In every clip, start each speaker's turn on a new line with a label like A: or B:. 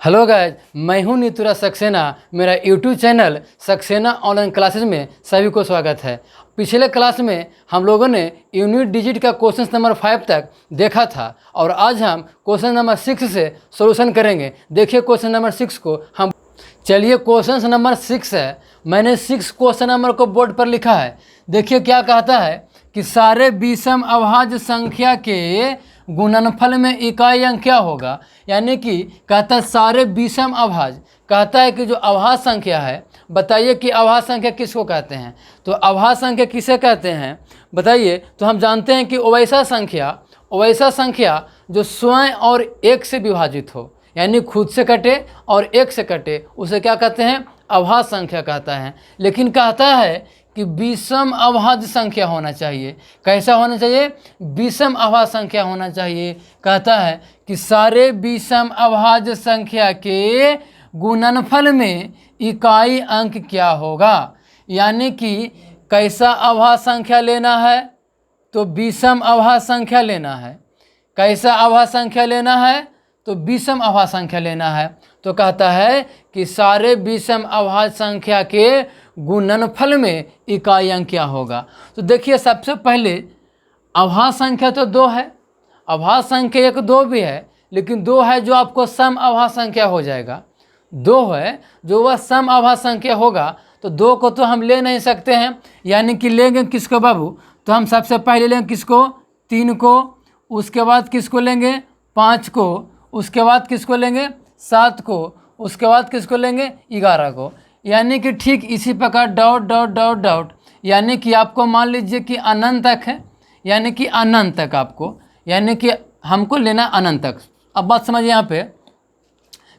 A: Hello guys, मैं हूं नीतुराज सक्सेना। मेरा YouTube channel Saxena online classes में सभी को स्वागत है। पिछले क्लास में हम लोगों ने यूनिट डिजिट का क्वेश्चन नंबर 5 तक देखा था और आज हम क्वेश्चन नंबर 6 से सॉल्यूशन करेंगे। देखिए क्वेश्चन नंबर 6 को हम चलिए क्वेश्चन नंबर 6 है। मैंने 6 क्वेश्चन नंबर को बोर्ड पर लिखा है। देखिए क्या कहता है कि सारे विषम अभाज्य संख्या के गुणनफल में इकाई अंक क्या होगा। यानी कि कहता है सारे विषम अभाज्य, कहता है कि जो अभाज्य संख्या है, बताइए कि अभाज्य संख्या किसको कहते हैं। तो अभाज्य संख्या किसे कहते हैं बताइए। तो हम जानते हैं कि वैसा संख्या जो स्वयं और एक से विभाजित हो, यानी खुद से कटे और एक से कटे, उसे क्या कहते हैं, अभाज्य संख्या कहता है। लेकिन कहता है कि विषम अभाज्य संख्या होना चाहिए। कैसा होना चाहिए, विषम अभाज्य संख्या होना चाहिए। कहता है कि सारे विषम अभाज्य संख्या के गुणनफल में इकाई अंक क्या होगा। यानी कि कैसा अभाज्य संख्या लेना है, तो विषम अभाज्य संख्या लेना है। कैसा अभाज्य संख्या लेना है, तो विषम अभाज्य संख्या लेना है। तो कहता है कि सारे विषम अभाज्य संख्या के गुणनफल में इकाई अंक क्या होगा। तो देखिए सबसे पहले अभाज्य संख्या तो 2 है, अभाज्य संख्या एक 2 भी है, लेकिन 2 है जो आपको सम अभाज्य संख्या हो जाएगा। 2 है जो वह सम अभाज्य संख्या होगा। तो 2 को तो हम ले नहीं सकते हैं, यानी कि लेंगे किसको बाबू, तो हम सबसे पहले लेंगे किसको, 3 को, उसके बाद किसको लेंगे, 5 को, उसके बाद किसको लेंगे, 7 को, उसके बाद किसको लेंगे, 11 को। यानी कि ठीक इसी प्रकार डॉट डॉट डॉट डॉट, यानी कि आपको मान लीजिए कि अनंत तक है, यानी कि अनंत तक आपको, यानी कि हमको लेना अनंत तक। अब बात समझिए, यहाँ पे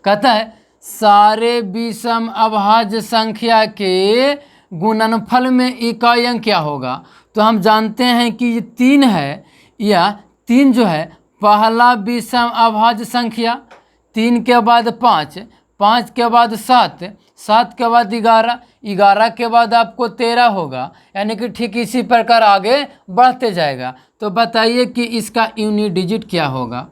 A: कहता है सारे विषम अभाज्य संख्या के गुणनफल में इकाई अंक क्या होगा। तो हम जानते हैं कि ये 3 है, या 3 जो है पहला विषम अभाज्य संख्या, 3 के बाद 5, 5 के बाद 7, 7 के बाद 11, 11 के बाद आपको 13 होगा। यानी कि ठीक इसी प्रकार आगे बढ़ते जाएगा। तो बताइए कि इसका यूनिट डिजिट क्या होगा।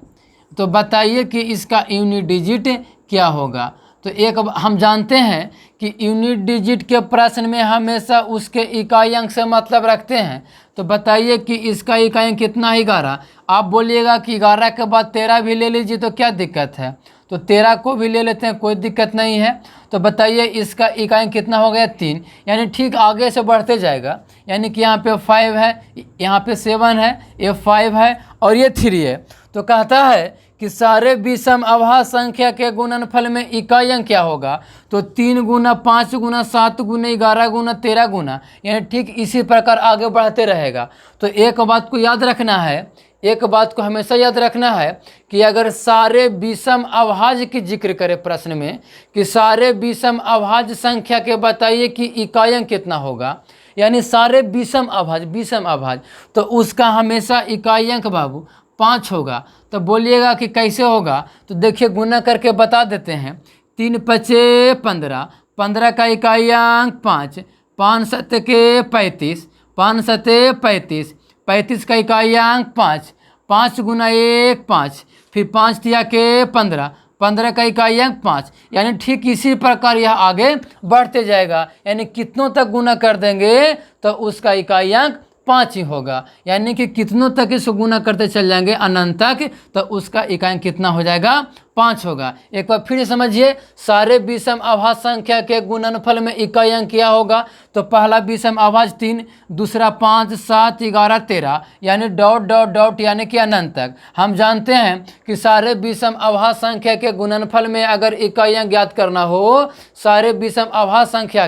A: तो बताइए कि इसका यूनिट डिजिट क्या होगा। तो एक हम जानते हैं कि यूनिट डिजिट के प्रश्न में हमेशा उसके इकाई अंक से मतलब रखते हैं। तो बताइए कि इसका इकाई अंक कितना है, 11। आप बोलिएगा कि 11 के बाद 13 भी ले लीजिए तो क्या दिक्कत है, तो 13 को भी ले लेते हैं, कोई दिक्कत नहीं है। तो बताइए इसका इकाई कितना हो गया, 3। यानी ठीक आगे से बढ़ते जाएगा। यानी कि यहाँ पे 5 है, यहाँ पे 7 है, ये 5 है और ये 3 है। तो कहता है कि सारे विषम अभाज्य संख्या के गुणनफल में इकाई अंक क्या होगा। तो 3 गुना 5 गुना 7 गुना 11 गुना 13 गुना, यानी ठीक इसी प्रकार आगे बढ़ते रहेगा। तो एक बात को याद रखना है, एक बात को हमेशा याद रखना है कि अगर सारे विषम अभाज्य की जिक्र करें प्रश्न में कि सारे विषम अभाज्य संख्या के बताइए कि इकाई अंक कितना होगा, यानी सारे विषम अभाज्य, तो उसका हमेशा इकाई अंक बाबू 5 होगा। तो बोलिएगा कि कैसे होगा। तो देखिए गुना करके बता देते हैं। 3 पचे 15, 15 का इकाई अंक 5, 5 सत्ते के 35, 5 सत्ते 35, 35 का इकाई अंक 5, 5 गुना 1 5, फिर 5 तिया के 15, 15 का इकाई अंक 5। यानी ठीक इसी प्रकार यह आगे बढ़ते जाएगा। यानी कितनों तक गुना कर देंगे तो उसका इकाई अंक 5 ही होगा। यानी कि कितनों तक इसको गुना करते चल जाएंगे अनंत तक, तो उसका इकाई अंक कितना हो जाएगा, 5 होगा। एक बार फिर समझिए, सारे विषम अभाज्य संख्या के गुणनफल में इकाई अंक क्या होगा। तो पहला विषम अभाज्य 3, दूसरा 5, 7, 11, 13, यानी डॉट डॉट डॉट, यानी कि अनंत तक। हम जानते हैं कि सारे विषम अभाज्य संख्या के गुणनफल में अगर इकाई अंक ज्ञात करना हो, सारे विषम अभाज्य संख्या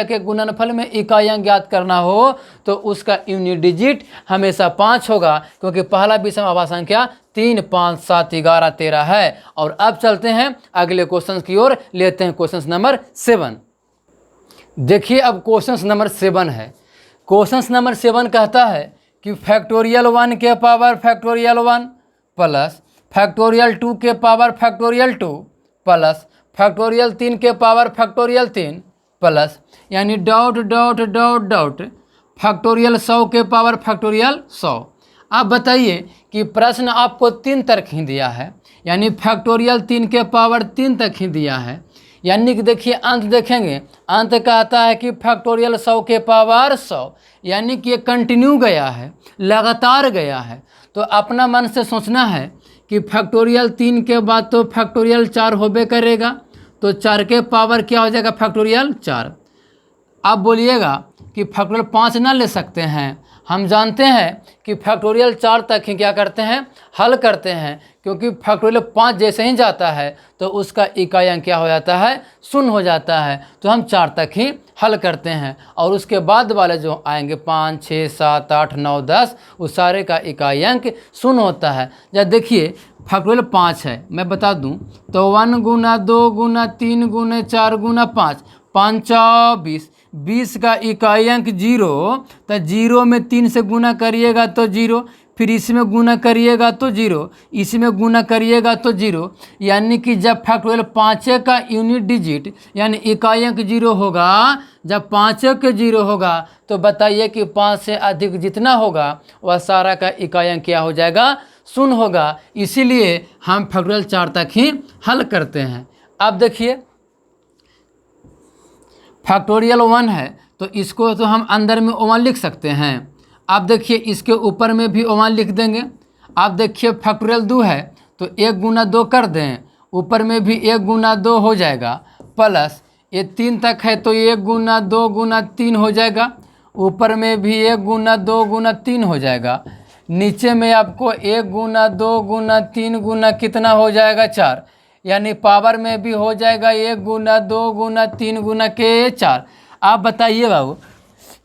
A: के गुणनफल में इकाई अंक ज्ञात करना हो, तो उसका यूनिट डिजिट हमेशा 5 होगा, क्योंकि पहला विषम अभाज्य संख्या 3, 5, 7, 11, 13 है। और अब चलते हैं अगले क्वेश्चन की ओर, लेते हैं क्वेश्चन नंबर 7। देखिए अब क्वेश्चन नंबर 7 है। क्वेश्चन नंबर 7 कहता है कि फैक्टोरियल 1 के पावर फैक्टोरियल 1 प्लस फैक्टोरियल 2 के पावर फैक्टोरियल 2 प्लस फैक्टोरियल 3 के पावर फैक्टोरियल 3 प्लस, यानी dot dot dot dot factorial 100 के पावर फैक्टोरियल 100। आप बताइए कि प्रश्न आपको 3 तर्क ही दिया है, यानी फैक्टोरियल 3 के पावर 3 तक ही दिया है। यानी कि देखिए अंत देखेंगे, अंत कहता है कि फैक्टोरियल 100 के पावर 100, यानी कि ये कंटिन्यू गया है, लगातार गया है। तो अपना मन से सोचना है कि फैक्टोरियल 3 के बाद तो फैक्टोरियल 4 होबे करेगा, तो 4 के पावर क्या हो जाएगा फैक्टोरियल 4। अब बोलिएगा कि फैक्टोरियल 5 ना ले सकते हैं। हम जानते हैं कि फैक्टोरियल 4 तक ही क्या करते हैं, हल करते हैं, क्योंकि फैक्टोरियल 5 जैसे ही जाता है तो उसका इकाई अंक क्या हो जाता है, शून्य हो जाता है। तो हम 4 तक ही हल करते हैं और उसके बाद वाले जो आएंगे 5, 6, 7, 8, 9, 10 उस सारे का इकाई अंक शून्य होता है। जब देखिए फैक्टोरियल 5 है, मैं बता दूं तो 1 गुना 2 गुना 3 गुना 4 गुना 5, 5 20, 20 का इकाई अंक 0, तो 0 में 3 से गुना करिएगा तो 0, फिर इसमें गुना करिएगा तो 0, इसमें गुना करिएगा तो 0। यानी कि जब फैक्टोरियल 5 का यूनिट डिजिट यानी इकाई अंक 0 होगा, जब 5 के 0 होगा तो बताइए कि 5 से अधिक जितना होगा वह सारा का इकाई अंक क्या हो जाएगा, शून्य होगा। इसीलिए हम फैक्टोरियल 4 तक ही हल करते हैं। अब देखिए फैक्टोरियल 1 है तो इसको तो हम अंदर में 1 लिख सकते हैं। अब देखिए इसके ऊपर में भी 1 लिख देंगे। अब देखिए फैक्टोरियल 2 है तो 1 गुना 2 कर दें, ऊपर में भी 1 गुना 2 हो जाएगा, प्लस ये 3 तक है तो 1 गुना 2 गुना 3 हो जाएगा, ऊपर में भी 1 गुना 2 गुना 3 हो जाएगा, नीचे में आपको 1 गुना 2 गुना 3 गुना कितना हो जाएगा 4, यानी पावर में भी हो जाएगा 1 गुना 2 गुना 3 गुना के 4। आप बताइए बाबू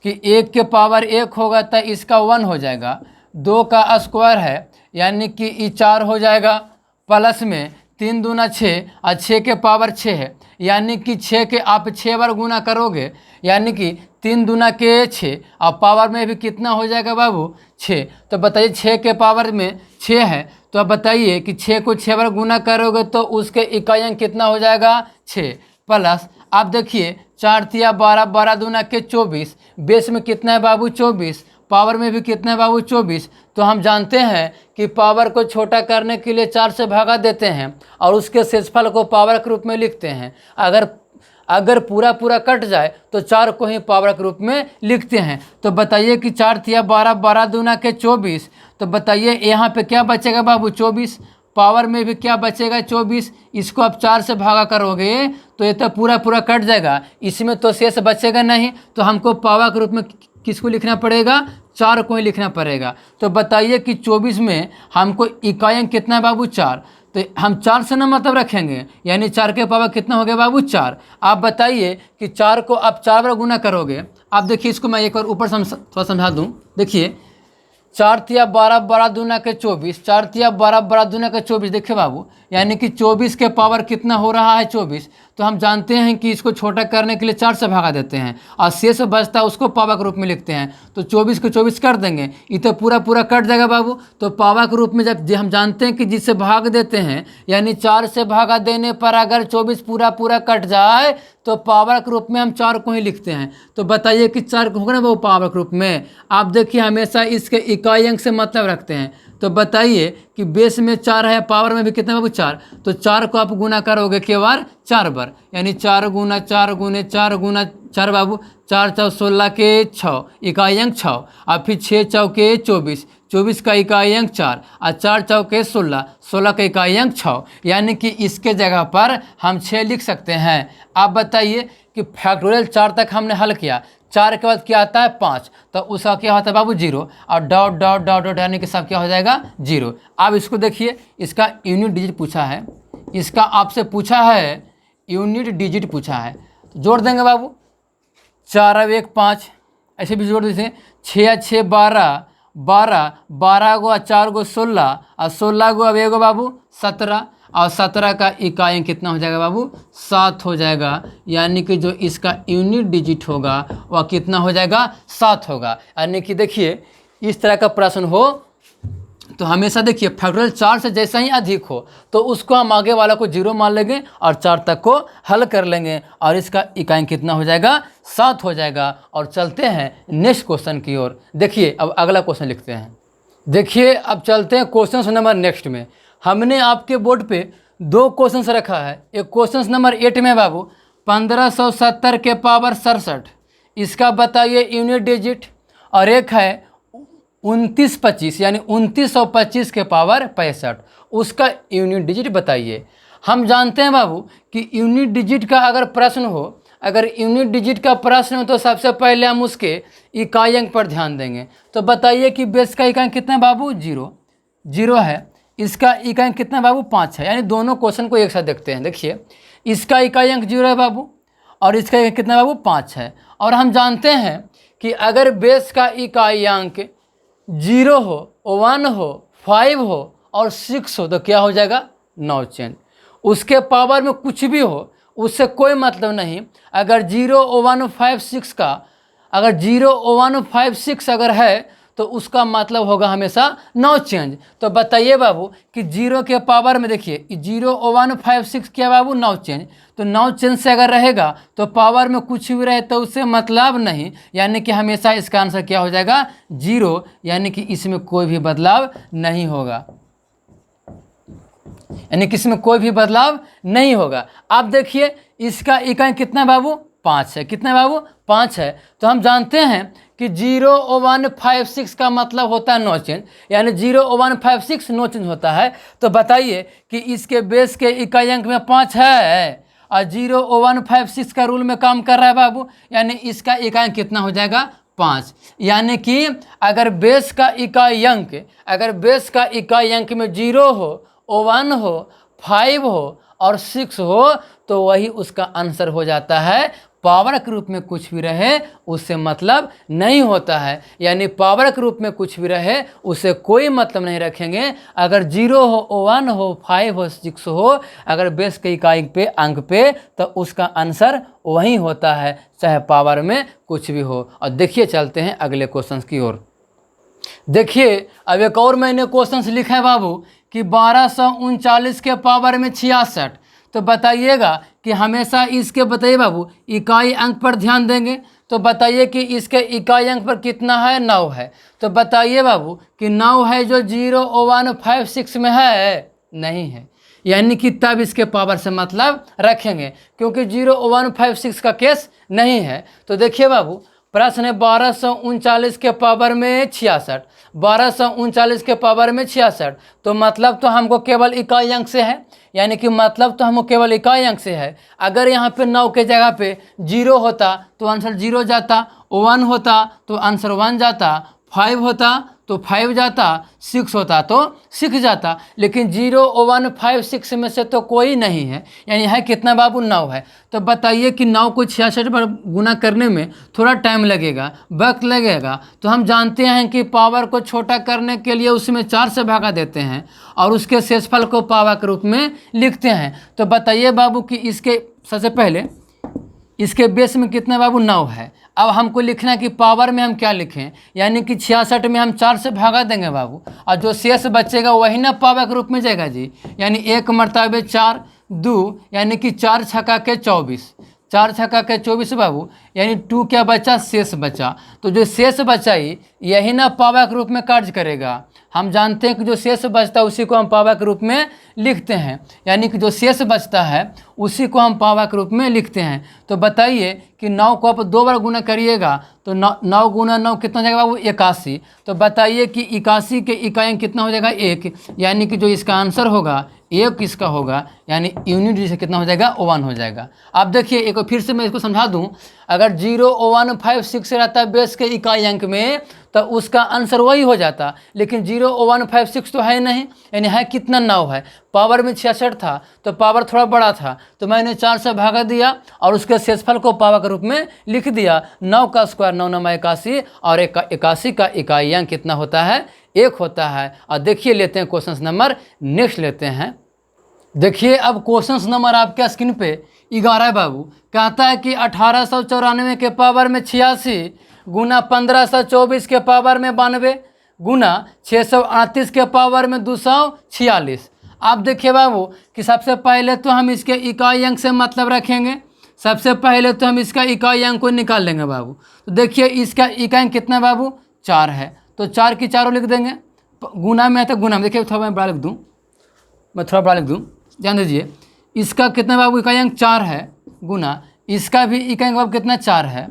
A: कि 1 के पावर 1 होगा तो इसका 1 हो जाएगा, 2 का स्क्वायर है यानी कि ये 4 हो जाएगा, प्लस में 3 दूना 6 और 6 के पावर 6 है, यानी कि 6 के आप 6 बार गुना करोगे यानी कि 3 दूना के 6 और पावर में भी कितना हो जाएगा बाबू 6। तो बताइए 6 के पावर में 6 है तो अब बताइए कि 6 को 6 बार गुना करोगे तो उसके इकाई अंक कितना हो जाएगा 6, प्लस आप देखिए 4 तिया 12, 12 दूना के 24, बेस में कितना है बाबू 24, पावर में भी कितना है बाबू 24। तो हम जानते हैं कि पावर को छोटा करने के लिए 4 से भागा देते हैं और उसके शेषफल को पावर के रूप में लिखते हैं। अगर पूरा कट जाए तो 4 को ही पावर के रूप में लिखते हैं। तो बताइए कि 4 तिया 12, 12 दूना के 24, तो बताइए यहाँ पे क्या बचेगा बाबू 24, पावर में भी क्या बचेगा 24, इसको आप 4 से भागा करोगे तो ये तो पूरा कट जाएगा, इसमें तो शेष बचेगा नहीं। तो हमको पावर के रूप में किसको लिखना पड़ेगा, 4 को ही लिखना पड़ेगा। तो बताइए कि 24 में हमको इकाई अंक कितना है बाबू 4, तो हम 4 से ना मतलब रखेंगे, यानी 4 के पावर कितना हो गया बाबू 4। आप बताइए कि 4 को आप 4 बार गुना करोगे। आप देखिए इसको मैं एक बार ऊपर थोड़ा समझा दूँ। देखिए 4 तिया 12, 12 दूना के 24, 4 तिया 12, 12 दूना के 24, देखिए बाबू यानी कि 24 के पावर कितना हो रहा है 24। तो हम जानते हैं कि इसको छोटा करने के लिए 4 से भागा देते हैं और शेष बचता है उसको पावर के रूप में लिखते हैं। तो 24 को 24 कर देंगे, ये तो पूरा कट जाएगा बाबू। तो पावर के रूप में जब हम जानते हैं कि जिससे भाग देते हैं यानी 4 से भागा देने पर अगर 24 पूरा कट जाए तो पावर के रूप में हम 4 को ही लिखते हैं। तो बताइए कि 4 होगा ना वो पावर के रूप में। आप देखिए हमेशा इसके इकाई अंक से मतलब रखते हैं। तो बताइए कि बेस में 4 है, पावर में भी कितना बाबू 4, तो 4 को आप गुना करोगे केवल 4 बार, यानी 4 गुना 4 गुने 4 गुना 4 बाबू, 4 चौ 16 के 6, इकाई अंक 6, और फिर 6 चौके 24, 24 का इकाई अंक 4 और 4 चौके 16, 16 का इकाई अंक 6, यानी कि इसके जगह पर हम 6 लिख सकते हैं। आप बताइए कि फैक्टोरियल 4 तक हमने हल किया, 4 के बाद क्या आता है 5, तो उसका क्या होता है बाबू 0 और डॉट डॉट डॉट डॉट यानी कि सब क्या हो जाएगा 0। अब इसको देखिए, इसका यूनिट डिजिट पूछा है, इसका आपसे पूछा है यूनिट डिजिट पूछा है, तो जोड़ देंगे बाबू 4 और 1 5, ऐसे भी जोड़ दीजिए 6 और 6 12, 12, 12 गो 4 गो 16 और 16 गो अब 1 बाबू 17 और 17 का इकाई कितना हो जाएगा बाबू 7 हो जाएगा, यानी कि जो इसका यूनिट डिजिट होगा वह कितना हो जाएगा 7 होगा। यानी कि देखिए इस तरह का प्रश्न हो तो हमेशा देखिए फैक्टोरियल 4 से जैसा ही अधिक हो तो उसको हम आगे वाला को 0 मान लेंगे और 4 तक को हल कर लेंगे और इसका इकाई कितना हो जाएगा 7 हो जाएगा। और चलते हैं नेक्स्ट क्वेश्चन की ओर। देखिए अब अगला क्वेश्चन लिखते हैं। देखिए अब चलते हैं क्वेश्चन नंबर नेक्स्ट में। हमने आपके बोर्ड पे 2 क्वेश्चंस रखा है। एक क्वेश्चन नंबर 8 में बाबू 1570 के पावर 67, इसका बताइए यूनिट डिजिट, और एक है 2925 यानी 2925 के पावर 65, उसका यूनिट डिजिट बताइए। हम जानते हैं बाबू कि यूनिट डिजिट का अगर प्रश्न हो, अगर यूनिट डिजिट का प्रश्न हो तो सबसे पहले हम उसके इकाई अंक पर ध्यान देंगे। तो बताइए कि बेस का इकाई अंक कितना है बाबू, 0 है। इसका इकाई अंक कितना है बाबू, 5 है। यानी दोनों क्वेश्चन को एक साथ देखते हैं। देखिए, इसका इकाई अंक 0 है बाबू, और इसका इकाई कितना है बाबू, 5 है। और हम जानते हैं कि अगर बेस का इकाई अंक 0 हो, 1 हो, 5 हो और 6 हो तो क्या हो जाएगा, 9 चेंज। उसके पावर में कुछ भी हो उससे कोई मतलब नहीं। अगर 0, 1, 5, 6 का अगर 0, 1, 5, 6 अगर है तो उसका मतलब होगा हमेशा 9 चेंज। तो बताइए बाबू कि 0 के पावर में देखिए 0, 1, 5, 6 क्या बाबू, 9 चेंज। तो 9 चेंज से अगर रहेगा तो पावर में कुछ भी रहे तो उससे मतलब नहीं, यानी कि हमेशा इसका आंसर क्या हो जाएगा, 0, यानी कि इसमें कोई भी बदलाव नहीं होगा, यानी कि इसमें कोई भी बदलाव नहीं होगा। अब देखिए इसका इकाई कितना बाबू, 5 है। कितना बाबू, 5 है। तो हम जानते हैं कि 0, 1, 5, 6 का मतलब होता है 9 चेंज, यानी 0, 1, 5, 6 9 चेंज होता है। तो बताइए कि इसके बेस के इकाई अंक में 5 है और 0, 1, 5, 6 का रूल में काम कर रहा है बाबू, यानी इसका इकाई अंक कितना हो जाएगा, 5। यानी कि अगर बेस का इकाई अंक में 0 हो, 1 हो, 5 हो और 6 हो तो वही उसका आंसर हो जाता है। पावर के रूप में कुछ भी रहे उससे मतलब नहीं होता है, यानी पावर के रूप में कुछ भी रहे उससे कोई मतलब नहीं रखेंगे। अगर 0 हो, 1 हो, 5 हो, 6 हो, अगर बेस के इकाई पे अंक पे तो उसका आंसर वही होता है, चाहे पावर में कुछ भी हो। और देखिए चलते हैं अगले क्वेश्चन की ओर। देखिए अब एक और मैंने क्वेश्चन लिखा है बाबू कि 1239 के पावर में 66। तो बताइएगा कि हमेशा इसके बताइए बाबू इकाई अंक पर ध्यान देंगे। तो बताइए कि इसके इकाई अंक पर कितना है, 9 है। तो बताइए बाबू कि 9 है जो 0, 1, 5, 6 में है, नहीं है, यानी कि तब इसके पावर से मतलब रखेंगे, क्योंकि 0, 1, 5, 6 का केस नहीं है। तो देखिए बाबू प्रश्न है 1239 के पावर में 66, 1239 के पावर में 66। तो मतलब तो हमको केवल इकाई अंक से है, यानी कि मतलब तो हमको केवल इकाई अंक से है। अगर यहाँ पे 9 के जगह पे 0 होता तो आंसर 0 जाता, 1 होता तो आंसर 1 जाता, 5 होता तो 5 जाता, 6 होता तो 6 जाता। लेकिन 0, 1, 5, 6 में से तो कोई नहीं है, यानी है कितना बाबू, 9 है। तो बताइए कि 9 को 66 पर गुना करने में थोड़ा टाइम लगेगा, वक्त लगेगा। तो हम जानते हैं कि पावर को छोटा करने के लिए उसमें 4 से भागा देते हैं और उसके शेषफल को पावर के रूप में लिखते हैं। तो बताइए बाबू कि इसके सबसे पहले इसके बेस में कितना बाबू, 9 है। अब हमको लिखना है कि पावर में हम क्या लिखें, यानी कि 66 में हम 4 से भागा देंगे बाबू, और जो शेष बचेगा वही ना पावर के रूप में जाएगा जी। यानी 1 मरतबे 4, 2 यानी कि 4 छक्का के 24, 4 छक्का के 24 बाबू, यानी 2 क्या बचा, शेष बचा। तो जो शेष बचा यही ना पावर के रूप में कार्य करेगा। हम जानते हैं कि जो शेष बचता है उसी को हम पावर के रूप में लिखते हैं, यानी कि जो शेष बचता है उसी को हम पावर के रूप में लिखते हैं। तो बताइए कि 9 को आप 2 बार गुना करिएगा तो 9 गुना 9 कितना हो जाएगा बाबू, 81। तो बताइए कि 81 के इकाई अंक कितना हो जाएगा, 1, यानी कि जो इसका आंसर होगा 1 किसका होगा, यानी यूनिट डिजिट कितना हो जाएगा, 1 हो जाएगा। अब देखिए एक बार फिर से मैं इसको समझा दूं, अगर 0, 1, 5, 6 रहता है बेस के इकाई अंक में तो उसका आंसर वही हो जाता, लेकिन 0, 1, 5, 6 तो है नहीं, यानी है कितना, 9 है। पावर में 66 था तो पावर थोड़ा बड़ा था तो मैंने 4 से भागा दिया और उसके शेषफल को पावर के रूप में लिख दिया। 9 का स्क्वायर 9 9 81 और 81 का इकाई अंक कितना होता है, 1 होता है। और देखिए लेते हैं क्वेश्चन नंबर नेक्स्ट लेते हैं। देखिए अब क्वेश्चन नंबर आपके स्क्रीन पे 11 है बाबू, कहता है कि 1894 के पावर में 86 गुना 1524 के पावर में 92 गुना 638 के पावर में 246। आप देखिए बाबू कि सबसे पहले तो हम इसके इकाई अंक से मतलब रखेंगे, सबसे पहले तो हम इसका इकाई अंक को निकाल लेंगे बाबू। तो देखिए इसका इकाई अंक कितना बाबू, 4 है। तो 4 की चारों लिख देंगे, गुना में है तो गुना में, देखिए थोड़ा मैं बड़ा लिख दूँ, मैं थोड़ा बड़ा लिख दूँ, ध्यान दीजिए। इसका कितना बाबू इकाई अंक 4 है, गुना इसका भी इकाई अंक बाबू कितना 4 है,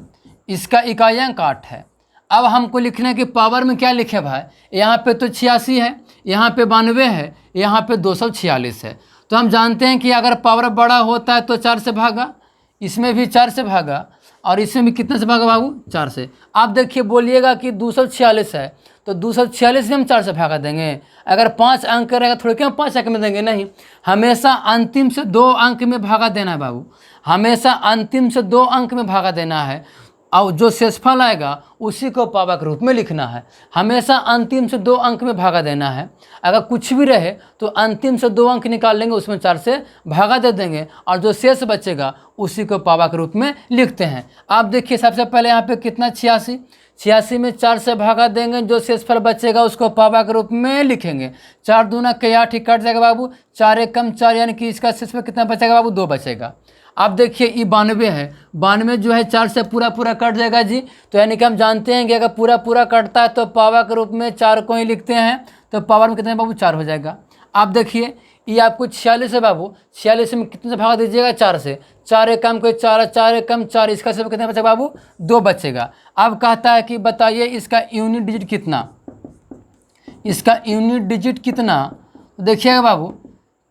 A: इसका इकाई अंक 8 है। अब हमको लिखना है कि पावर में क्या लिखे भाई, यहाँ पे तो 86 है, यहाँ पे 92 है, यहाँ पे 246 है। तो हम जानते हैं कि अगर पावर बड़ा होता है तो 4 से भागा, इसमें भी 4 से भागा और इसमें भी कितना से भागा बाबू, 4 से। आप देखिए बोलिएगा कि 246 है तो 246 से हम 4 से भागा देंगे। अगर 5 अंक रहेगा थोड़े क्यों 5 अंक में देंगे, नहीं, हमेशा अंतिम से 2 अंक में भागा देना है बाबू, हमेशा अंतिम से 2 अंक में भागा देना है और जो शेषफल आएगा उसी को पावर के रूप में लिखना है। हमेशा अंतिम से 2 अंक में भागा देना है। अगर कुछ भी रहे तो अंतिम से 2 अंक निकाल लेंगे, उसमें 4 से भागा दे देंगे और जो शेष बचेगा उसी को पावर के रूप में लिखते हैं। आप देखिए सबसे पहले यहाँ पे कितना 86, 86 में 4 से भागा देंगे, जो शेषफल बचेगा उसको पावर के रूप में लिखेंगे। 4 दूना के 8 ही कट जाएगा बाबू, 4 एक कम 4, यानी कि इसका शेषफल कितना बचेगा बाबू, 2 बचेगा। आप देखिए ये 92 है, 92 जो है 4 से पूरा पूरा कट जाएगा जी। तो यानी कि हम जानते हैं कि अगर पूरा पूरा कटता है तो पावर के रूप में 4 को ही लिखते हैं, तो पावर में कितने बाबू 4 हो जाएगा। आप देखिए ये आपको 46 है बाबू, 46 में कितने से भागा दीजिएगा, 4 से, 4 एक कम कोई 4, 4 एक कम 4, इसका शेषफल कितना बचेगा बाबू, 2 बचेगा। अब कहता है कि बताइए इसका यूनिट डिजिट कितना, इसका यूनिट डिजिट कितना, देखिएगा बाबू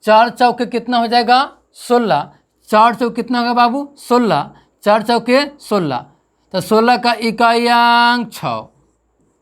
A: 4 चौके कितना हो जाएगा 16, 4 चौके कितना होगा बाबू 16, 4 चौके 16, तो 16 का इकाई अंक 6।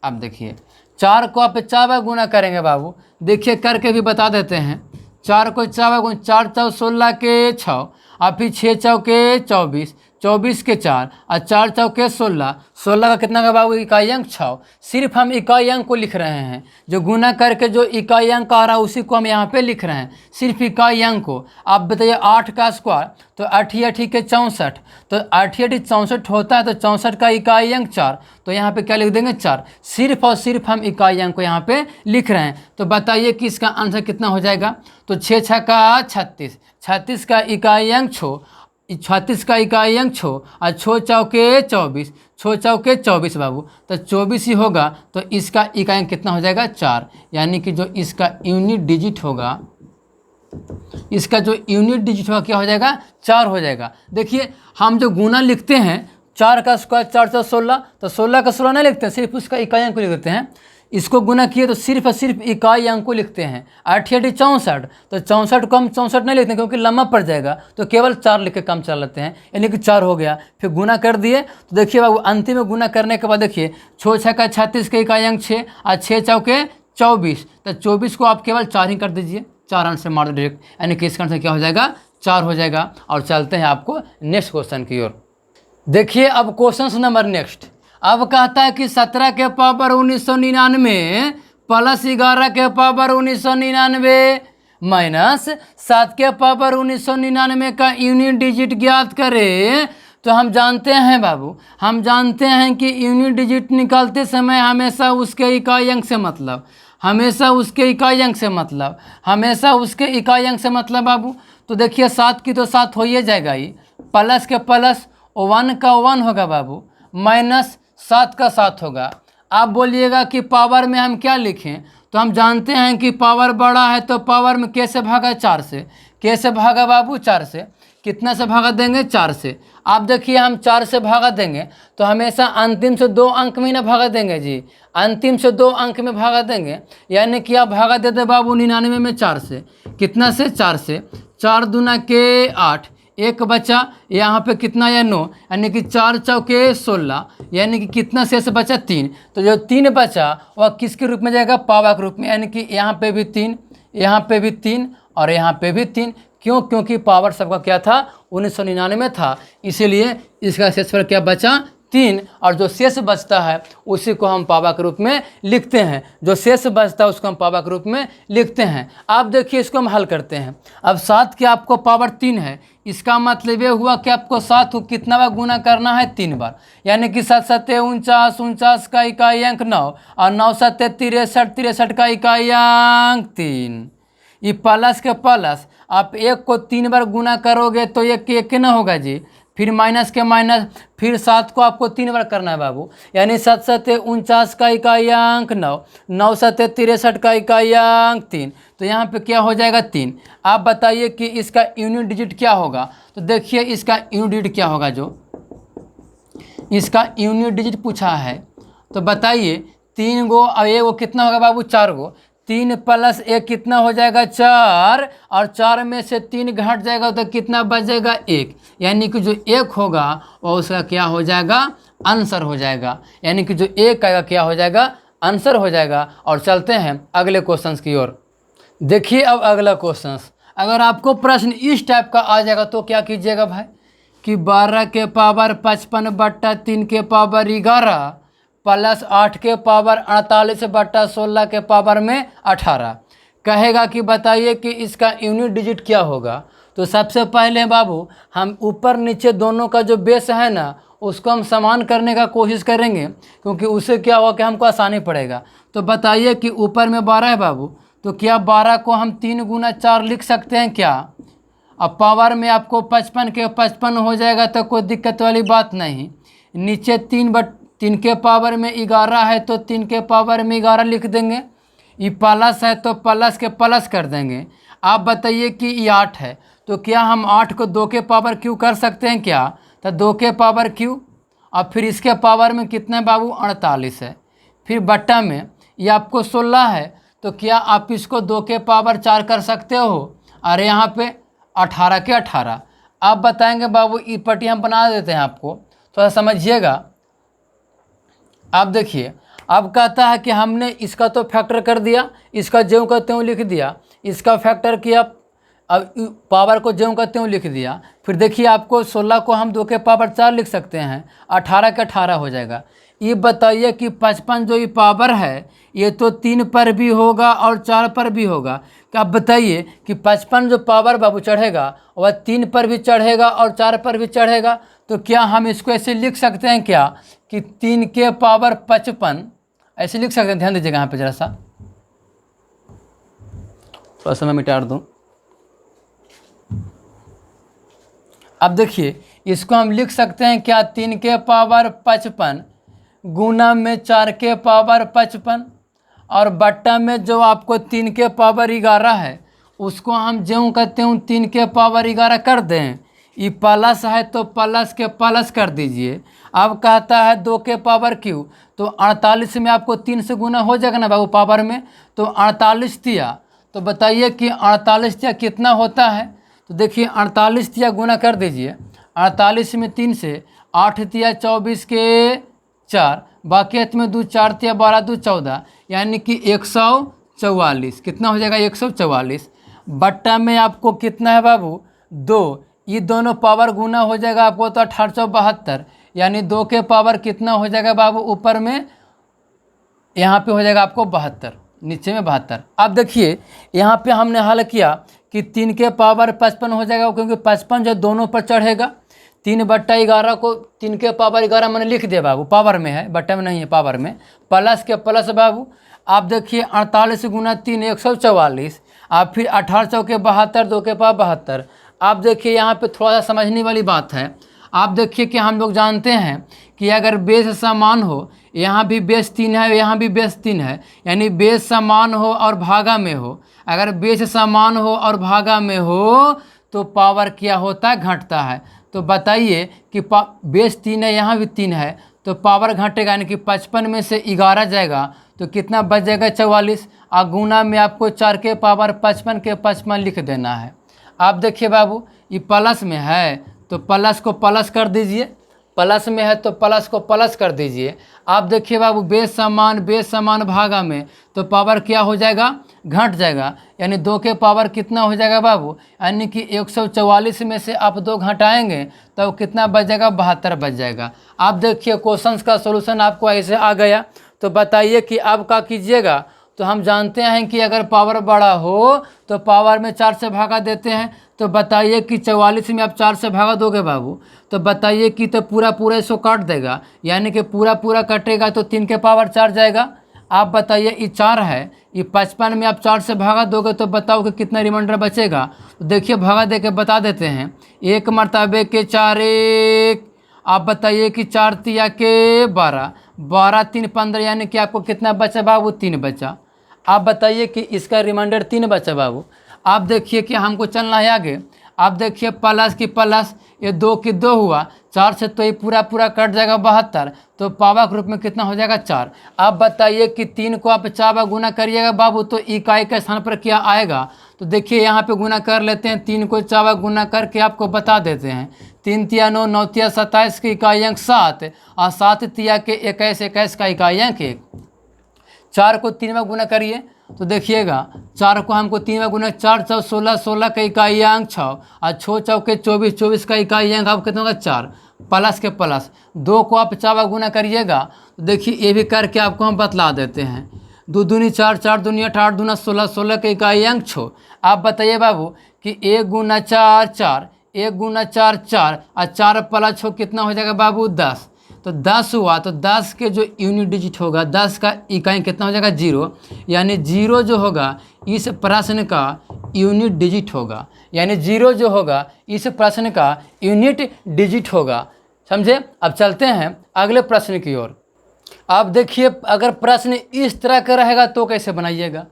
A: अब देखिए 4 को आप 4 बार गुना करेंगे बाबू, देखिए करके भी बता देते हैं। 4 को 4 बार गुना, 4 चौ 16 के 6 और फिर 6 चौके 24, 24 के 4 और 4 चौके 16, 16 का कितना का बाबू इकाई अंक 6। सिर्फ हम इकाई अंक को लिख रहे हैं, जो गुना करके जो इकाई अंक आ रहा है उसी को हम यहाँ पे लिख रहे हैं, सिर्फ इकाई अंक को। आप बताइए 8 का स्क्वायर तो 8 के 64, तो 8 64 होता है, तो 64 का इकाई अंक 4, तो यहाँ पे क्या लिख देंगे 4। सिर्फ और सिर्फ हम इकाई अंक को यहाँ पे लिख रहे हैं। तो बताइए कि इसका आंसर कितना हो जाएगा, तो 6 6 का 36, 36 का इकाई अंक 6, 36 का इकाई अंक 6 और 6 चौके 24, 6 चौके 24 बाबू, तो 24 ही होगा, तो इसका इकाई अंक कितना हो जाएगा 4। यानी कि जो इसका यूनिट डिजिट होगा, इसका जो यूनिट डिजिट होगा क्या हो जाएगा 4 हो जाएगा। देखिए हम जो गुना लिखते हैं 4 का स्क्वायर 4 4 16, तो 16 का 16 नहीं लिखते हैं, सिर्फ उसका इकाई अंक को लिख देते हैं। इसको गुना किए तो सिर्फ और सिर्फ इकाई अंक को लिखते हैं। 8 64, तो 64 को हम 64 नहीं लिखते हैं क्योंकि लंबा पड़ जाएगा, तो केवल 4 लिख के काम चला लेते हैं, यानी कि 4 हो गया। फिर गुना कर दिए तो देखिए बाबू अंतिम में गुना करने के बाद देखिए 6 6 का 36 का इकाई अंक 6 और 6 चौके 24, तो 24 को आप केवल 4 ही कर दीजिए, 4 आंसर मार दो डायरेक्ट, यानी कि इसका आंसर क्या हो जाएगा 4 हो जाएगा। और चलते हैं आपको नेक्स्ट क्वेश्चन की ओर। देखिए अब क्वेश्चन नंबर नेक्स्ट, अब कहता है कि 17 के पावर 1999 प्लस 11 के पावर 1999 माइनस 7 के पावर 1999 का यूनिट डिजिट ज्ञात करें। तो हम जानते हैं बाबू, हम जानते हैं कि यूनिट डिजिट निकालते समय हमेशा उसके इकाई अंक से मतलब, हमेशा उसके इकाई अंक से मतलब, हमेशा उसके इकाई अंक से मतलब बाबू। तो देखिए 7 की तो 7 हो ही जाएगा ही, प्लस के प्लस 1 का 1 होगा बाबू, माइनस 7 का 7 होगा। आप बोलिएगा कि पावर में हम क्या लिखें, तो हम जानते हैं कि पावर बड़ा है तो पावर में कैसे भागा 4 से, कैसे भागा बाबू 4 से, कितना से भागा देंगे 4 से। आप देखिए हम 4 से भागा देंगे तो हमेशा अंतिम से 2 अंक में ना भागा देंगे जी, अंतिम से 2 अंक में भागा देंगे, यानी कि आप भागा देते बाबू 99 में 4 से, कितना से 4 से, 4 दूना के 8, एक बचा यहाँ पे कितना है 9, यानी कि 4 चौके 16, यानी कि कितना शेष बचा 3। तो जो 3 बचा वह किसके रूप में जाएगा, पावर के रूप में, यानी कि यहाँ पे भी 3, यहाँ पे भी 3 और यहाँ पे भी 3। क्यों, क्योंकि पावर सबका क्या था 1999 था, इसीलिए इसका शेषफल क्या बचा 3, और जो शेष बचता है उसी को हम पावर के रूप में लिखते हैं, जो शेष बचता है उसको हम पावर के रूप में लिखते हैं। आप देखिए इसको हम हल करते हैं। अब 7 के आपको पावर 3 है, इसका मतलब ये हुआ कि आपको 7 को कितना बार गुना करना है 3 बार, यानी कि 7 7 49, 49 का इकाई अंक 9 और 9 7 63, 63 का इकाई अंक 3। ये प्लस के प्लस आप 1 को 3 बार गुना करोगे तो 1 1 ना होगा जी, फिर माइनस के माइनस, फिर 7 को आपको 3 बार करना है बाबू, यानी 7 सत्ते 49 का इकाइयाँक 9, 9 सत्ते 63 का इकाइयाँक 3, तो यहाँ पे क्या हो जाएगा 3। आप बताइए कि इसका यूनिट डिजिट क्या होगा। तो देखिए इसका यूनिट डिजिट क्या होगा, जो इसका यूनिट डिजिट पूछा है। तो बताइए 3 गो, अब ये वो कितना होगा बाबू 4 गो, 3 + 1 कितना हो जाएगा 4, और 4 में से 3 घट जाएगा तो कितना बचेगा 1, यानी कि जो 1 होगा वो उसका क्या हो जाएगा आंसर हो जाएगा, यानी कि जो 1 आएगा क्या हो जाएगा आंसर हो जाएगा। और चलते हैं अगले क्वेश्चन की ओर। देखिए अब अगला क्वेश्चन, अगर आपको प्रश्न इस टाइप का आ जाएगा तो क्या कीजिएगा भाई कि 12 के पावर 55 बट्टा 3 के पावर 11 प्लस 8 के पावर 48 बट्टा 16 के पावर में 18 कहेगा कि बताइए कि इसका यूनिट डिजिट क्या होगा। तो सबसे पहले बाबू हम ऊपर नीचे दोनों का जो बेस है ना उसको हम समान करने का कोशिश करेंगे, क्योंकि उससे क्या होगा कि हमको आसानी पड़ेगा। तो बताइए कि ऊपर में 12 है बाबू, तो क्या 12 को हम 3 गुना 4 लिख सकते हैं क्या। अब पावर में आपको 55 के 55 हो जाएगा तो कोई दिक्कत वाली बात नहीं। नीचे 3 के पावर में 11 है तो 3 के पावर में 11 लिख देंगे। ये प्लस है तो प्लस के प्लस कर देंगे। आप बताइए कि ये 8 है तो क्या हम 8 को 2 के पावर क्यू कर सकते हैं क्या। तो 2 के पावर क्यू, अब फिर इसके पावर में कितना है बाबू 48 है। फिर बट्टा में ये आपको 16 है तो क्या आप इसको 2 के पावर 4 कर सकते हो। अरे यहाँ पे 18 के 18। आप बताएंगे बाबू ये पट्टी हम बना देते हैं, आपको थोड़ा समझिएगा। आप देखिए अब कहता है कि हमने इसका तो फैक्टर कर दिया, इसका ज्यों का त्यों लिख दिया, इसका फैक्टर किया, अब पावर को ज्यों का त्यों लिख दिया। फिर देखिए आपको 16 को हम 2 के पावर 4 लिख सकते हैं, 18 के 18 हो जाएगा। ये बताइए कि 55 जो ये पावर है ये तो 3 पर भी होगा और 4 पर भी होगा। क्या आप बताइए कि 55 जो पावर बाबू चढ़ेगा वह 3 पर भी चढ़ेगा और 4 पर भी चढ़ेगा। तो क्या हम इसको ऐसे लिख सकते हैं क्या कि 3 के पावर 55 ऐसे लिख सकते हैं। ध्यान दीजिएगा यहाँ पे जरा सा, थोड़ा सा मैं मिटा दूँ। अब देखिए इसको हम लिख सकते हैं क्या 3 के पावर 55 गुना में 4 के पावर 55 और बट्टा में जो आपको 3 के पावर 11 है उसको हम ज्यों का त्यों 3 के पावर 11 कर दें। ये प्लस है तो प्लस के प्लस कर दीजिए। अब कहता है 2 के पावर क्यू, तो 48 में आपको 3 से गुना हो जाएगा ना बाबू पावर में, तो 48 तिया। तो बताइए कि 48 तिया कितना होता है। तो देखिए 48 तिया गुना कर दीजिए, 48 में 3 से 8 तिया 24 के 4, बाकी में 2 4 तिया 12 2 14, यानी कि 144। कितना हो जाएगा 144। बट्टा में आपको कितना है बाबू 2, ये दोनों पावर गुना हो जाएगा आपको तो 1872, यानी 2 के पावर कितना हो जाएगा बाबू ऊपर में यहाँ पे हो जाएगा आपको 72, नीचे में 72। अब देखिए यहाँ पे हमने हल किया कि 3 के पावर 55 हो जाएगा, क्योंकि 55 जो दोनों पर चढ़ेगा। 3/11 को 3 के पावर 11 मैंने लिख दिया बाबू, पावर में है बट्टा में नहीं है, पावर में प्लस के प्लस बाबू। आप देखिए 48 गुना 3 144, आप फिर 18 के 72 2 के पावर 72। आप देखिए यहाँ पे थोड़ा सा समझने वाली बात है। आप देखिए कि हम लोग जानते हैं कि अगर बेस समान हो, यहाँ भी बेस 3 है यहाँ भी बेस 3 है, यानी बेस समान हो और भागा में हो। अगर बेस समान हो और भागा में हो तो पावर क्या होता है घटता है। तो बताइए कि बेस 3 है यहाँ भी 3 है तो पावर घटेगा, यानी कि 55 में से 11 जाएगा तो कितना बच जाएगा 44। गुना में आपको 4 के पावर 55 के 55 लिख देना है। आप देखिए बाबू ये प्लस में है तो प्लस को प्लस कर दीजिए, प्लस में है तो प्लस को प्लस कर दीजिए। आप देखिए बाबू बेस समान भागा में तो पावर क्या हो जाएगा घट जाएगा, यानी 2 के पावर कितना हो जाएगा बाबू, यानी कि 144 में से आप 2 घटाएंगे तो कितना बच जाएगा 72 बच जाएगा। आप देखिए क्वेश्चंस का सॉल्यूशन आपको ऐसे आ गया। तो बताइए कि आप क्या कीजिएगा। तो हम जानते हैं कि अगर पावर बड़ा हो तो पावर में 4 से भागा देते हैं। तो बताइए कि 44 में आप 4 से भागा दोगे बाबू, तो बताइए कि तो पूरा इसको काट देगा, यानी कि पूरा कटेगा तो 3 के पावर 4 जाएगा। आप बताइए ये 4 है, ये 55 में आप 4 से भागा दोगे तो बताओ कि कितना रिमाइंडर बचेगा। तो देखिए भगा दे के बता देते हैं। 1 मरतबे के 4 1, आप बताइए कि 4 तिया के 12, 12 3 15, यानी कि आपको कितना बचा बाबू? 3 बचा। आप बताइए कि इसका रिमाइंडर 3 बचा बाबू। आप देखिए कि हमको चलना है आगे। आप देखिए प्लस की प्लस, ये 2 की 2 हुआ, 4 से तो ये पूरा पूरा कट जाएगा 72, तो पावा के रूप में कितना हो जाएगा? 4। आप बताइए कि 3 को आप 4 बार गुना करिएगा बाबू तो इकाई के स्थान पर क्या आएगा? तो देखिए यहाँ पे गुना कर लेते हैं, 3 को 4 बार गुना करके आपको बता देते हैं। 3 तिया 9, 9 तिया 27 की इकाई अंक 7, और 7 तिया के 21, 21 का इकाई अंक 1। 4 को 3 बार गुना करिए तो देखिएगा 4 को हमको 3 बार गुना, 4 चौ 16, 16 का इकाई अंक 6, और 6 चौके 24, 24 का इकाई अंक आपको कितना होगा? 4, प्लस के प्लस। 2 को आप 4 बार गुना करिएगा तो देखिए ये भी करके आपको हम बतला देते हैं। 2 दूनी 4, 4 दूनी 8, 8 दूना 16, 16 का इकाई अंक 6। आप बताइए बाबू कि 1 गुना 4 4, 1 गुना 4 4, और 4 प्लस 6 कितना हो जाएगा बाबू? 10। तो 10 हुआ, तो 10 के जो यूनिट डिजिट होगा, 10 का इकाई कितना हो जाएगा? 0, यानी 0 जो होगा इस प्रश्न का यूनिट डिजिट होगा, यानी 0 जो होगा इस प्रश्न का यूनिट डिजिट होगा। समझे? अब चलते हैं अगले प्रश्न की ओर। आप देखिए अगर प्रश्न इस तरह का रहेगा तो कैसे बनाइएगा,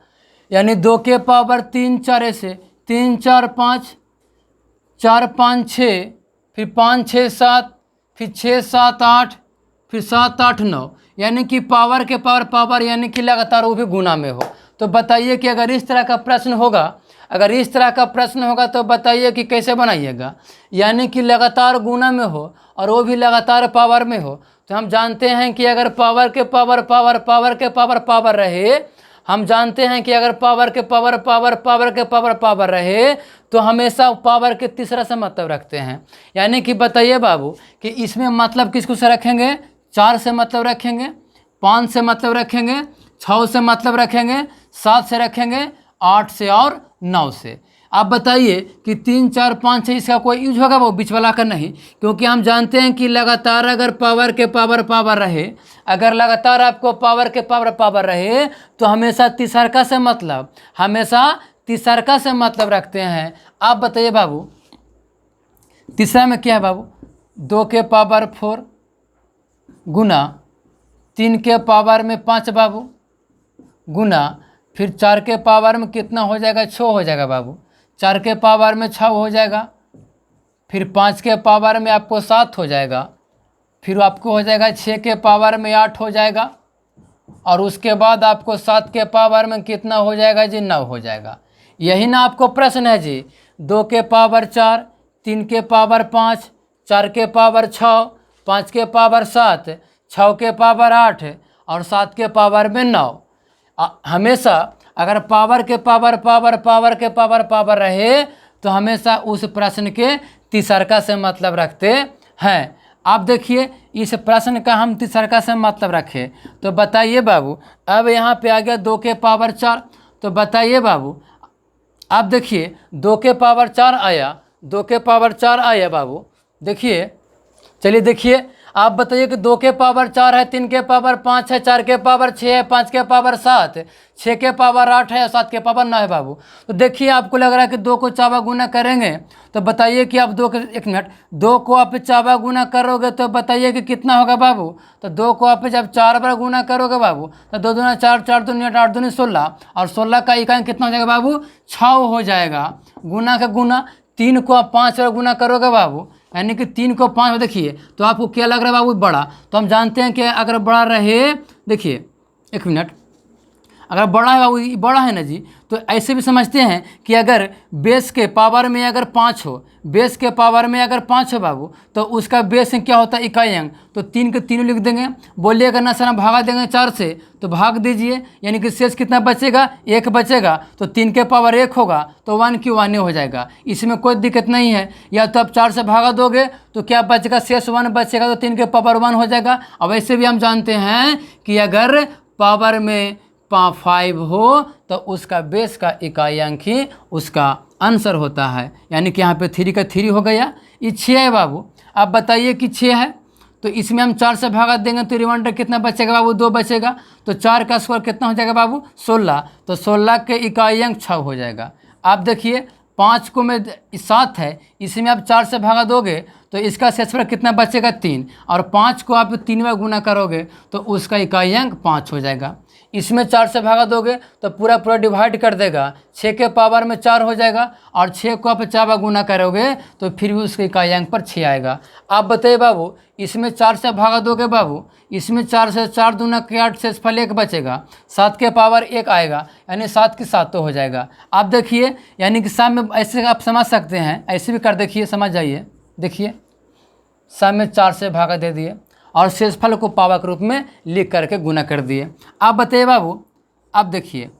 A: यानी 2 के पावर 3 4 ऐसे, 3 4 5, 4 5 6, फिर 5 6 7, फिर 6 7 8, फिर 7 8 9, यानी कि पावर के पावर, यानी कि लगातार वो भी गुना में हो। तो बताइए कि अगर इस तरह का प्रश्न होगा, अगर इस तरह का प्रश्न होगा तो बताइए कि कैसे बनाइएगा, यानी कि लगातार गुना में हो और वो भी लगातार पावर में हो। तो हम जानते हैं कि अगर पावर के पावर पावर रहे, हम जानते हैं कि अगर पावर के पावर रहे तो हमेशा पावर के तीसरा से मतलब रखते हैं। यानी कि बताइए बाबू कि इसमें मतलब किसको से रखेंगे? 4 से मतलब रखेंगे, 5 से मतलब रखेंगे, 6 से मतलब रखेंगे, 7 से रखेंगे, 8 से और 9 से। आप बताइए कि 3 4 5 6 इसका कोई यूज होगा वो बीच वाला का? नहीं, क्योंकि हम जानते हैं कि लगातार अगर पावर के पावर रहे, अगर लगातार आपको पावर के पावर रहे तो हमेशा तीसरका से मतलब, हमेशा तीसरका से मतलब रखते हैं। आप बताइए बाबू तीसरा में क्या है बाबू? 2 के पावर 4 गुना 3 के पावर में 5 बाबू, गुना फिर 4 के पावर में कितना हो जाएगा? 6 हो जाएगा बाबू। 4 के पावर में 6 हो जाएगा, फिर 5 के पावर में आपको 7 हो जाएगा, फिर आपको हो जाएगा 6 के पावर में 8 हो जाएगा, और उसके बाद आपको 7 के पावर में कितना हो जाएगा जी? 9 हो जाएगा। यही ना आपको प्रश्न है जी। 2 के पावर 4, 3 के पावर 5, 4 के पावर 6, 5 के पावर 7, 6 के पावर 8 और 7 के पावर में 9। हमेशा अगर पावर के पावर रहे तो हमेशा उस प्रश्न के तीसरका से मतलब रखते हैं। आप देखिए इस प्रश्न का हम तीसरका से मतलब रखें तो बताइए बाबू, अब यहाँ पे आ गया 2 के पावर 4, तो बताइए बाबू आप देखिए 2 के पावर 4 आया, 2 के पावर 4 आया बाबू। देखिए चलिए देखिए आप बताइए कि 2 के पावर 4 है, 3 के पावर 5 है, 4 के पावर 6 है, 5 के पावर 7, 6 के पावर 8 है, 7 के पावर 9 है बाबू। तो देखिए आपको लग रहा है कि 2 को 4 बार गुना करेंगे तो बताइए कि आप 2 के 1 मिनट 2 को आप 4 बार गुना करोगे तो बताइए कि कितना होगा बाबू? तो 2 को आप जब 4 बार गुना करोगे बाबू तो 2 दूना 4, 4 दूनी 8, 8 दूनी 16, और 16 का इकाई कितना हो जाएगा बाबू? 6 हो जाएगा। गुना का गुना 3 को आप 5 बार गुना करोगे बाबू, यानी कि 3 को 5 में देखिए तो आपको क्या लग रहा है बाबू? बड़ा। तो हम जानते हैं कि अगर बड़ा रहे, देखिए 1 मिनट, अगर बड़ा है बाबू, बड़ा है ना जी, तो ऐसे भी समझते हैं कि अगर बेस के पावर में अगर 5 हो, बेस के पावर में अगर 5 हो बाबू तो उसका बेस क्या होता है? इकाई अंक। तो 3 के 3 लिख देंगे। बोलिएगा ना सर हम भागा देंगे 4 से, तो भाग दीजिए, यानी कि शेष कितना बचेगा? 1 बचेगा। तो 3 के पावर 1 होगा तो 1 की 1 हो जाएगा, इसमें कोई दिक्कत नहीं है। या तो आप 4 से भागा दोगे तो क्या बचेगा? शेष 1 बचेगा, तो 3 के पावर 1 हो जाएगा। अब ऐसे भी हम जानते हैं कि अगर पावर में 5 हो तो उसका बेस का इकाई अंक ही उसका आंसर होता है, यानी कि यहाँ पे 3 का 3 हो गया। ये 6 है बाबू। आप बताइए कि 6 है तो इसमें हम 4 से भागा देंगे तो रिमाइंडर कितना बचेगा बाबू, 2 बचेगा। तो 4 का स्क्वायर कितना हो जाएगा बाबू, 16। तो 16 के इकाई अंक 6 हो जाएगा। आप देखिए 5 को में 7 है, इसमें आप 4 से भागा दोगे तो इसका शेषफल कितना बचेगा, 3। और 5 को आप 3 में गुना करोगे तो उसका इकाई अंक 5 हो जाएगा। इसमें 4 से भागा दोगे तो पूरा पूरा डिवाइड कर देगा, 6 के पावर में 4 हो जाएगा। और 6 को आप 4 बार गुना करोगे तो फिर भी उसके इकाई अंक पर 6 आएगा। आप बताइए बाबू, इसमें 4 से भागा दोगे बाबू, इसमें 4 से 4 दूना के 8, शेषफल 1 बचेगा, 7 के पावर 1 आएगा, यानी 7 की 7 तो हो जाएगा। आप देखिए यानी कि साम में ऐसे आप समझ सकते हैं, ऐसे भी कर देखिए, समझ जाइए। देखिए साम में 4 से भागा दे दिए और शेषफल को पावर के रूप में लिख करके गुना कर दिए। आप बताइए बाबू, अब देखिए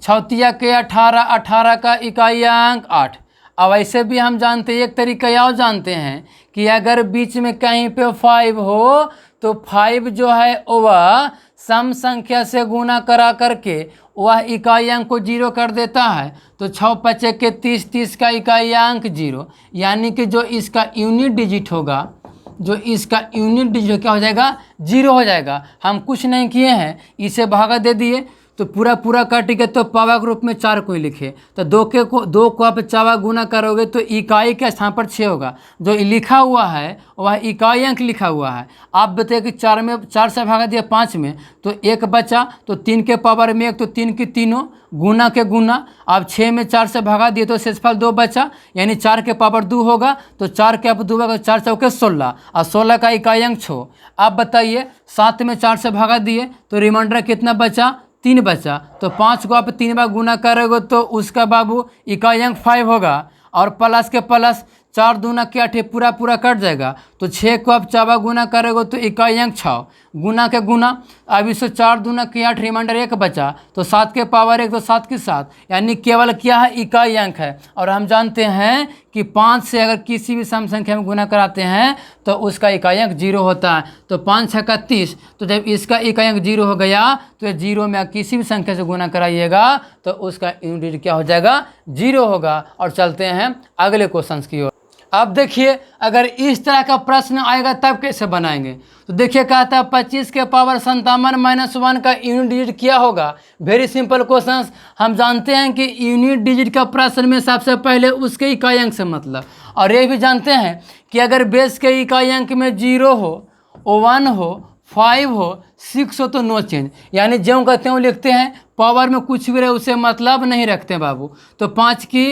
A: 6 के 18, 18 का इकाई अंक 8। अब ऐसे भी हम जानते हैं, एक तरीका और जानते हैं कि अगर बीच में कहीं पे 5 हो तो 5 जो है वह सम संख्या से गुना करा करके वह इकाई अंक को 0 कर देता है। तो 6 5 के 30, 30 का इकाई अंक 0, यानी कि जो इसका यूनिट डिजिट होगा, जो इसका यूनिट डिजिट क्या हो जाएगा, 0 हो जाएगा। हम कुछ नहीं किए हैं, इसे भागा दे दिए तो पूरा पूरा कट गया, तो पावर के रूप में 4 को ही लिखे। तो 2 को आप 4 बार गुना करोगे तो इकाई के स्थान पर 6 होगा। जो लिखा हुआ है वह इकाई अंक लिखा हुआ है। आप बताइए कि 4 से भागा दिया 5 में तो 1 बचा, तो 3 के पावर में 1, तो 3 की तीनों गुना के गुना। अब 6 में 4 से भागा दिए तो शेषफल 2 बचा, यानी 4 के पावर 2 होगा। तो 4 के आप 2 होगा, 4 चौके 16 और 16 का इकाई अंक 6। आप बताइए 7 में 4 से भागा दिए तो रिमाइंडर कितना बचा, 3 बचा। तो 5 को आप 3 बार गुना करोगे तो उसका बाबू इकाई अंक 5 होगा। और प्लस के प्लस 4 दूना के 8, पूरा पूरा कट जाएगा। तो 6 को आप 4 बार गुना करोगे तो इकाई अंक 6, गुना के गुना। अब इससे 4 दूना के 8, रिमाइंडर 1 बचा, तो 7 के पावर 1, तो 7 की 7, यानी केवल क्या है, इकाई अंक है। और हम जानते हैं कि 5 से अगर किसी भी सम संख्या में गुना कराते हैं तो उसका इकाई अंक 0 होता है। तो 5 6 का 30, तो जब इसका इकाई अंक 0 हो गया तो 0 में किसी भी संख्या से गुना कराइएगा तो उसका यूनिट क्या हो जाएगा, 0 होगा। और चलते हैं अगले क्वेश्चन की ओर। अब देखिए अगर इस तरह का प्रश्न आएगा तब कैसे बनाएंगे। तो देखिए कहता है 25 के पावर 57 माइनस 1 का यूनिट डिजिट क्या होगा। Very simple question. हम जानते हैं कि यूनिट डिजिट का प्रश्न में सबसे पहले उसके इकाई अंक से मतलब, और ये भी जानते हैं कि अगर बेस के इकाई अंक में 0 हो, 1 हो, 5 हो, 6 हो तो नो चेंज, यानी ज्यों कहते हैं लिखते हैं। पावर में कुछ भी रहे उसे मतलब नहीं रखते बाबू। तो 5 की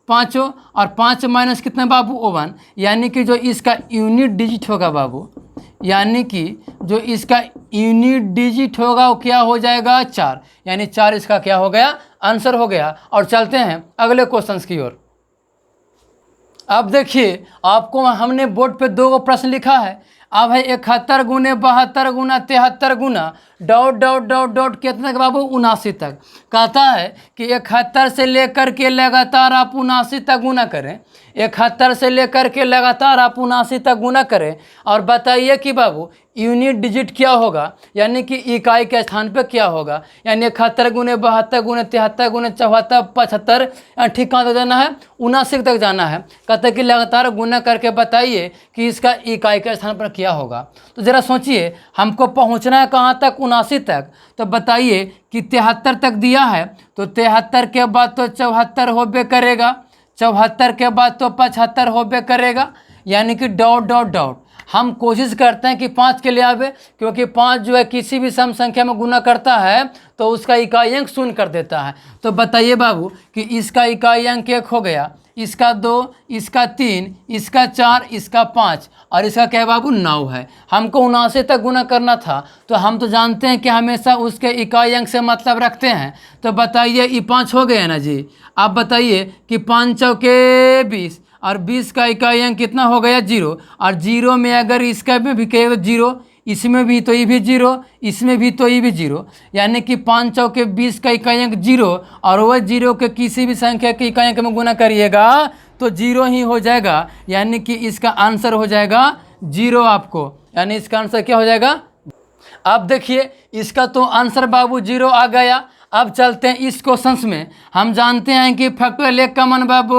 A: 5 और 5 माइनस कितना बाबू, 1, यानी कि जो इसका यूनिट डिजिट होगा बाबू, यानी कि जो इसका यूनिट डिजिट होगा वो क्या हो जाएगा, 4, यानी 4 इसका क्या हो गया, आंसर हो गया। और चलते हैं अगले क्वेश्चन की ओर। अब देखिए आपको हमने बोर्ड पे 2 प्रश्न लिखा है। अब है 71 गुने 72 गुना 73 गुना डॉट डॉट डॉट डॉट कितने बाबू, 79 तक। कहता है कि 71 से लेकर के लगातार आप 79 तक गुना करें। 71 से लेकर के लगातार आप 79 तक गुना करें और बताइए कि बाबू यूनिट डिजिट क्या होगा, यानी कि इकाई के स्थान पे क्या होगा। यानी 71 गुने 72 गुने 73 गुने 74 75, ठीक कहाँ तक जाना है, 79 तक जाना है। कहते हैं कि लगातार गुना करके बताइए कि इसका इकाई के स्थान पर क्या होगा। तो ज़रा सोचिए हमको पहुंचना है कहाँ तक, 79 तक। तो बताइए कि 73 तक दिया है, तो 73 के बाद तो 74 होबे करेगा, 74 के बाद तो 75 होबे करेगा, यानी कि डॉट डॉट डॉट। हम कोशिश करते हैं कि 5 के लिए आवे, क्योंकि 5 जो है किसी भी सम संख्या में गुना करता है तो उसका इकाई अंक 0 कर देता है। तो बताइए बाबू कि इसका इकाई अंक 1 हो गया, इसका 2, इसका 3, इसका 4, इसका 5 और इसका क्या है बाबू, 9 है। हमको 79 तक गुना करना था, तो हम तो जानते हैं कि हमेशा उसके इकाई अंक से मतलब रखते हैं। तो बताइए ये 5 हो गया ना जी। आप बताइए कि 5 चौके 20 और 20 का इकाई अंक कितना हो गया, 0। और 0 में अगर इसका भी कहेगा 0, इसमें भी तो ये भी 0, इसमें भी तो ये भी 0, यानी कि 5 चौके 20 का इकाई अंक 0 और वह 0 के किसी भी संख्या के इकाई अंक में गुना करिएगा तो 0 ही हो जाएगा, यानी कि इसका आंसर हो जाएगा 0 आपको, यानी इसका आंसर क्या हो जाएगा। अब देखिए इसका तो आंसर बाबू 0 आ गया। अब चलते हैं इस क्वेश्चन में। हम जानते हैं कि फैक्टोरियल 1 का मान बाबू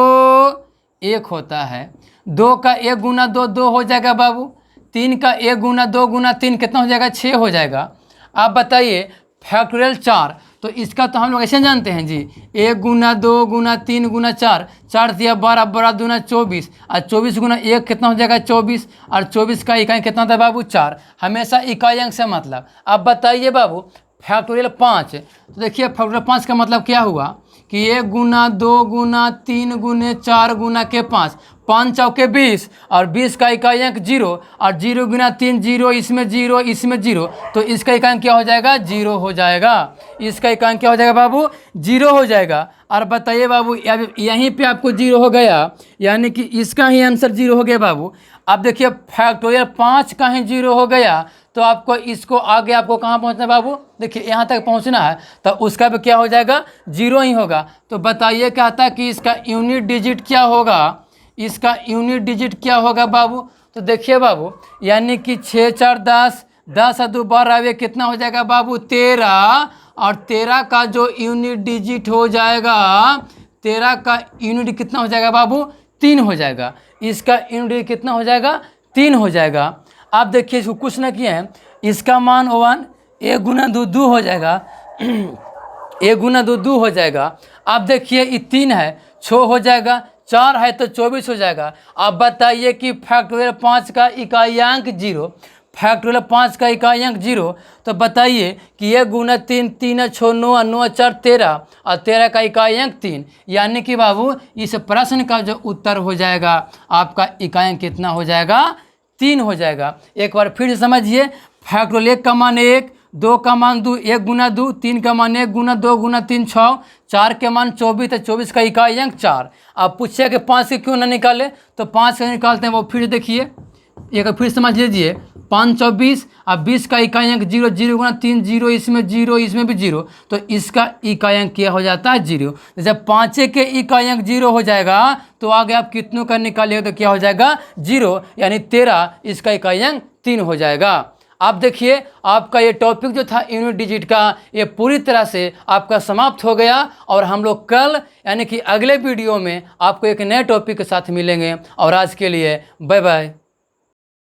A: 1 होता है। 2 का 1 गुना 2 2 हो जाएगा बाबू। 3 का 1 गुना 2 गुना 3 कितना हो जाएगा, 6 हो जाएगा। आप बताइए फैक्टोरियल 4, तो इसका तो हम लोग ऐसे जानते हैं जी, 1 गुना 2 गुना 3 गुना 4, 4 दिया 12, 12 दूना 24, और 24 गुना 1 कितना हो जाएगा 24, और 24 का इकाई कितना था बाबू 4, हमेशा इकाई अंक से मतलब। अब बताइए बाबू फैक्टोरियल 5, तो देखिए फैक्टोरियल 5 का मतलब क्या हुआ कि 1 गुना 2 गुना 3 गुने 4 गुना के 5, 5 चौके 20, और 20 का इकाई अंक 0, और 0 गुना 3 0, इसमें 0 इसमें 0, तो इसका इकाई अंक क्या हो जाएगा, 0 हो जाएगा। इसका इकाई अंक क्या हो जाएगा बाबू, 0 हो जाएगा। और बताइए बाबू यहीं पे आपको 0 हो गया, यानी कि इसका ही आंसर 0 हो गया बाबू। अब देखिए फैक्टोरियल 5 का ही 0 हो गया, तो आपको इसको आगे आपको कहाँ पहुँचना है बाबू, देखिए यहाँ तक पहुँचना है, तो उसका भी क्या हो जाएगा, 0 ही होगा। तो बताइए कहता है कि इसका यूनिट डिजिट क्या होगा, इसका यूनिट डिजिट क्या होगा बाबू। तो देखिए बाबू यानी कि 6 4 10, 10 और 2 12, कितना हो जाएगा बाबू 13, और 13 का जो यूनिट डिजिट हो जाएगा, 13 का यूनिट कितना हो जाएगा बाबू, 3 हो जाएगा। इसका यूनिट कितना हो जाएगा, 3 हो जाएगा। आप देखिए इसको कुछ ना किए हैं, इसका मान 1, 1 गुना 2 2 हो जाएगा, 1 गुना 2 2 हो जाएगा। आप देखिए ये 3 है 6 हो जाएगा, 4 है तो 24 हो जाएगा। आप बताइए कि फैक्टोरियल 5 का इकाइयांक 0, फैक्टोरियल 5 का इकाइयांक 0, तो बताइए कि 1 गुना 3 3 6 9 9 4 13, और 13 का इकाइयांक 3, यानी कि बाबू इस प्रश्न का जो उत्तर हो जाएगा आपका इकाइयांक कितना हो जाएगा, 3 हो जाएगा। एक बार फिर से समझिए, फैक्टोरियल 1 का मान 1, 2 का मान 2, 1 गुना 2, 3 का मान 1 गुना 2 गुना 3 6, 4 के मान 24, तो 24 का इकाई अंक 4। आप पूछिए कि 5 के क्यों ना निकाले, तो 5 का निकालते हैं, वो फिर देखिए एक फिर समझ लीजिए, 5 24, अब 20 का इकाई अंक 0, 0 गुना 3 0, इसमें 0 इसमें भी 0, तो इसका इकाई अंक क्या हो जाता है, 0। जब 5 के इकाई अंक 0 हो जाएगा, तो आगे आप कितनों का निकालिएगा तो क्या हो जाएगा, 0, यानी 13, इसका इकाई अंक 3 हो जाएगा। आप देखिए आपका ये टॉपिक जो था यूनिट डिजिट का, ये पूरी तरह से आपका समाप्त हो गया, और हम लोग कल यानी कि अगले वीडियो में आपको एक नए टॉपिक के साथ मिलेंगे। और आज के लिए बाय बाय।